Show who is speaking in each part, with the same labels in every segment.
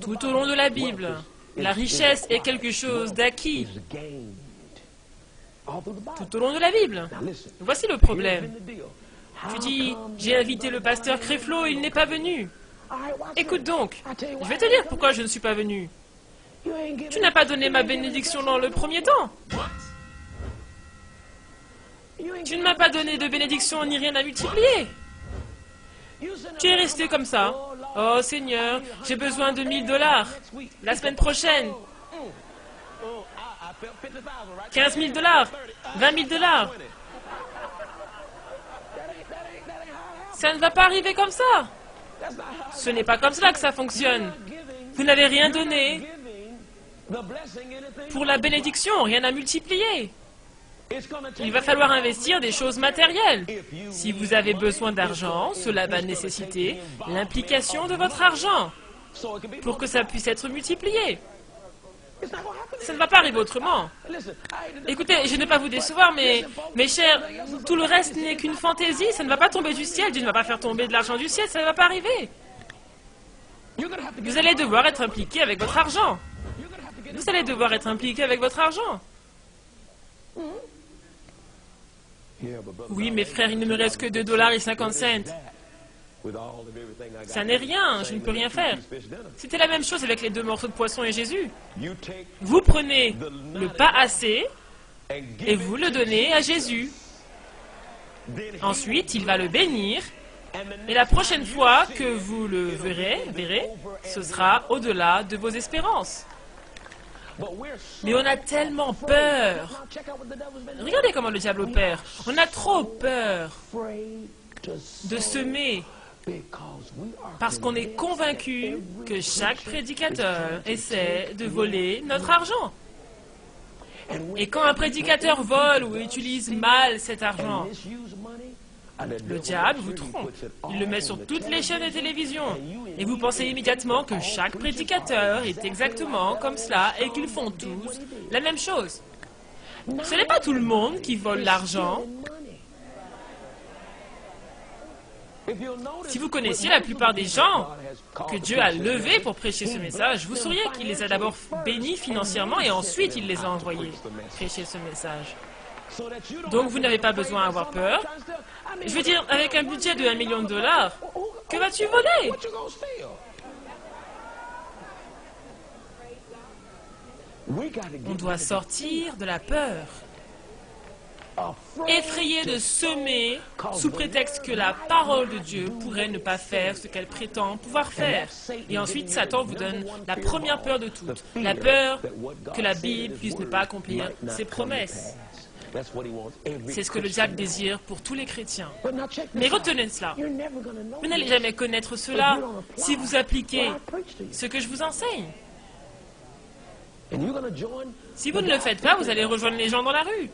Speaker 1: Tout au long de la Bible, la richesse est quelque chose d'acquis. Tout au long de la Bible. Voici le problème. Tu dis, j'ai invité le pasteur Créflo et il n'est pas venu. Écoute donc, je vais te dire pourquoi je ne suis pas venu. Tu n'as pas donné ma bénédiction dans le premier temps. Tu ne m'as pas donné de bénédiction ni rien à multiplier. Tu es resté comme ça. Oh Seigneur, j'ai besoin de 1000 $. La semaine prochaine. 15 000 $. 20 000 $. Ça ne va pas arriver comme ça. Ce n'est pas comme cela que ça fonctionne. Vous n'avez rien donné pour la bénédiction, rien à multiplier. Il va falloir investir des choses matérielles. Si vous avez besoin d'argent, cela va nécessiter l'implication de votre argent pour que ça puisse être multiplié. Ça ne va pas arriver autrement. Écoutez, je ne vais pas vous décevoir, mais mes chers, tout le reste n'est qu'une fantaisie. Ça ne va pas tomber du ciel. Dieu ne va pas faire tomber de l'argent du ciel. Ça ne va pas arriver. Vous allez devoir être impliqué avec votre argent. Vous allez devoir être impliqué avec votre argent. Oui, mes frères, il ne me reste que 2,50 $. Ça n'est rien, je ne peux rien faire. C'était la même chose avec les 2 morceaux de poisson et Jésus. Vous prenez le pas assez et vous le donnez à Jésus. Ensuite, il va le bénir. Et la prochaine fois que vous le verrez, ce sera au-delà de vos espérances. Mais on a tellement peur. Regardez comment le diable opère. On a trop peur de semer parce qu'on est convaincu que chaque prédicateur essaie de voler notre argent. Et quand un prédicateur vole ou utilise mal cet argent, le diable vous trompe. Il le met sur toutes les chaînes de télévision. Et vous pensez immédiatement que chaque prédicateur est exactement comme cela et qu'ils font tous la même chose. Ce n'est pas tout le monde qui vole l'argent. Si vous connaissiez la plupart des gens que Dieu a levés pour prêcher ce message, vous sauriez qu'il les a d'abord bénis financièrement et ensuite il les a envoyés prêcher ce message. Donc vous n'avez pas besoin d'avoir peur. Je veux dire, avec un budget de $1 million, que vas-tu voler? On doit sortir de la peur. Effrayé de semer sous prétexte que la parole de Dieu pourrait ne pas faire ce qu'elle prétend pouvoir faire. Et ensuite, Satan vous donne la première peur de toutes, la peur que la Bible puisse ne pas accomplir ses promesses. C'est ce que le diable désire pour tous les chrétiens. Mais retenez cela. Vous n'allez jamais connaître cela si vous appliquez ce que je vous enseigne. Si vous ne le faites pas, vous allez rejoindre les gens dans la rue.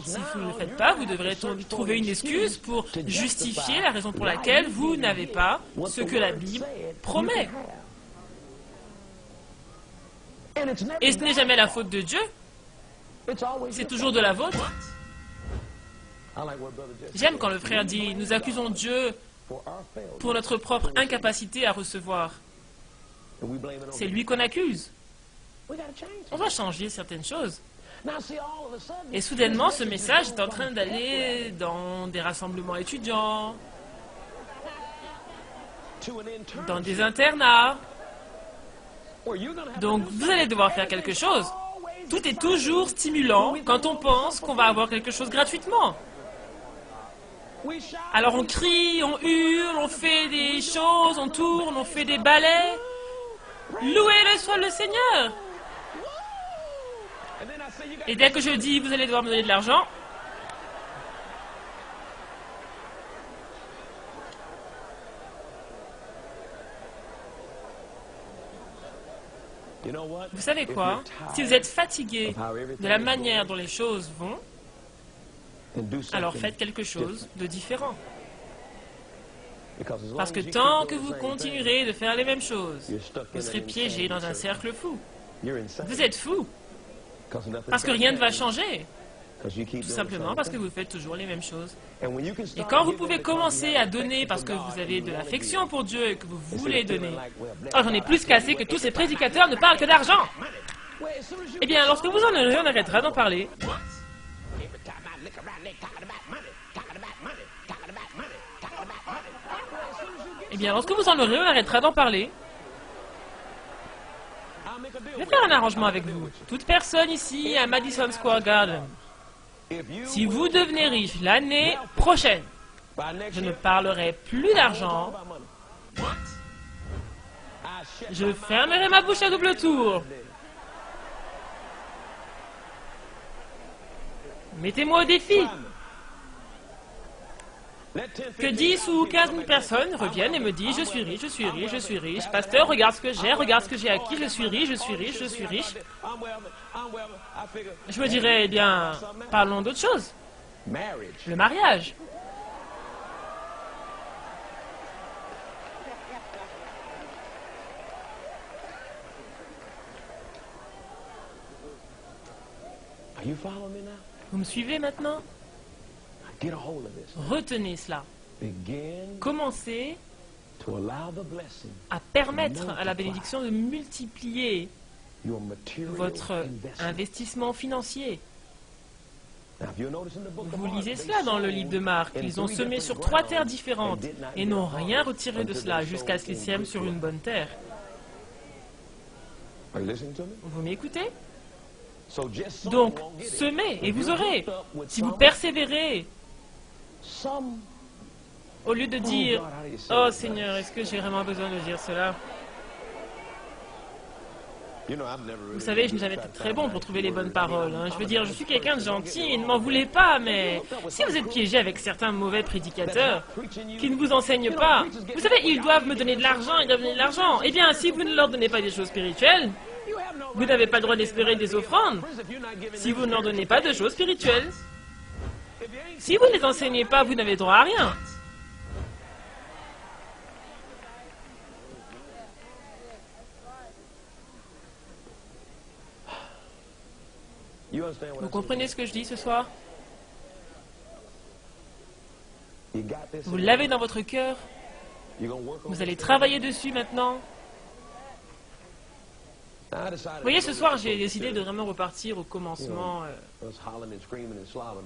Speaker 1: Si vous ne le faites pas, vous devrez trouver une excuse pour justifier la raison pour laquelle vous n'avez pas ce que la Bible promet. Et ce n'est jamais la faute de Dieu. C'est toujours de la vôtre. J'aime quand le frère dit « Nous accusons Dieu pour notre propre incapacité à recevoir ». C'est lui qu'on accuse. On va changer certaines choses. Et soudainement, ce message est en train d'aller dans des rassemblements étudiants, dans des internats. Donc, vous allez devoir faire quelque chose. Tout est toujours stimulant quand on pense qu'on va avoir quelque chose gratuitement. Alors on crie, on hurle, on fait des choses, on tourne, on fait des ballets. Louez-le soit le Seigneur. Et dès que je dis, vous allez devoir me donner de l'argent, vous savez quoi? Si vous êtes fatigué de la manière dont les choses vont, alors faites quelque chose de différent. Parce que tant que vous continuerez de faire les mêmes choses, vous serez piégé dans un cercle fou. Vous êtes fou. Parce que rien ne va changer. Tout simplement parce que vous faites toujours les mêmes choses. Et quand vous pouvez commencer à donner parce que vous avez de l'affection pour Dieu et que vous voulez donner, oh, j'en ai plus qu'assez que tous ces prédicateurs ne parlent que d'argent. Eh bien, lorsque vous en aurez, on arrêtera d'en parler. Eh bien, lorsque vous en aurez, on arrêtera d'en parler. Je vais faire un arrangement avec vous. Toute personne ici à Madison Square Garden. Si vous devenez riche l'année prochaine, je ne parlerai plus d'argent. Je fermerai ma bouche à double tour. Mettez-moi au défi. Que 10 ou 15 000 personnes reviennent et me disent « Je suis riche, je suis riche, je suis riche. Pasteur, regarde ce que j'ai acquis, je suis riche, je suis riche, je suis riche. » Je me dirais, eh bien, parlons d'autre chose. Le mariage. Vous me suivez maintenant? Retenez cela. Commencez à permettre à la bénédiction de multiplier votre investissement financier. Vous lisez cela dans le livre de Marc. Ils ont semé sur 3 terres différentes et n'ont rien retiré de cela jusqu'à ce qu'ils sèment sur une bonne terre. Vous m'écoutez? Donc, semez et vous aurez. Si vous persévérez, au lieu de dire « Oh Seigneur, est-ce que j'ai vraiment besoin de dire cela ?» Vous savez, je n'ai jamais été très bon pour trouver les bonnes paroles. Hein. Je veux dire, je suis quelqu'un de gentil, ne m'en voulez pas, mais si vous êtes piégé avec certains mauvais prédicateurs qui ne vous enseignent pas, vous savez, ils doivent me donner de l'argent, ils doivent me donner de l'argent. Eh bien, si vous ne leur donnez pas des choses spirituelles, vous n'avez pas le droit d'espérer des offrandes. Si vous ne leur donnez pas de choses spirituelles, si vous ne les enseignez pas, vous n'avez droit à rien. Vous comprenez ce que je dis ce soir? Vous l'avez dans votre cœur. Vous allez travailler dessus maintenant. Vous voyez, ce soir, j'ai décidé de vraiment repartir au commencement.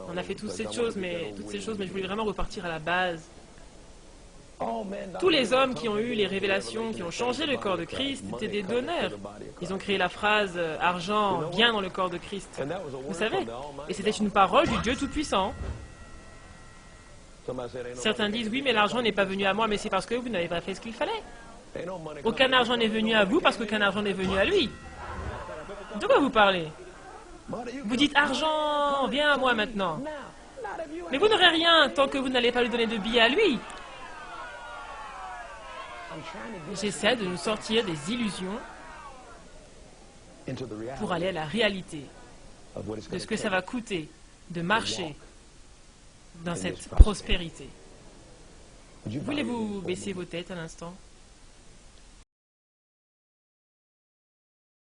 Speaker 1: On a fait toutes ces choses, mais je voulais vraiment repartir à la base. Tous les hommes qui ont eu les révélations, qui ont changé le corps de Christ, étaient des donneurs. Ils ont créé la phrase « argent, bien dans le corps de Christ ». Vous savez, et c'était une parole du Dieu Tout-Puissant. Certains disent « Oui, mais l'argent n'est pas venu à moi, mais c'est parce que vous n'avez pas fait ce qu'il fallait. » Aucun argent n'est venu à vous parce qu'aucun argent n'est venu à lui. De quoi vous parlez? Vous dites « Argent, viens à moi maintenant ». Mais vous n'aurez rien tant que vous n'allez pas lui donner de billets à lui. J'essaie de nous sortir des illusions pour aller à la réalité de ce que ça va coûter de marcher dans cette prospérité. Voulez-vous baisser vos têtes un instant?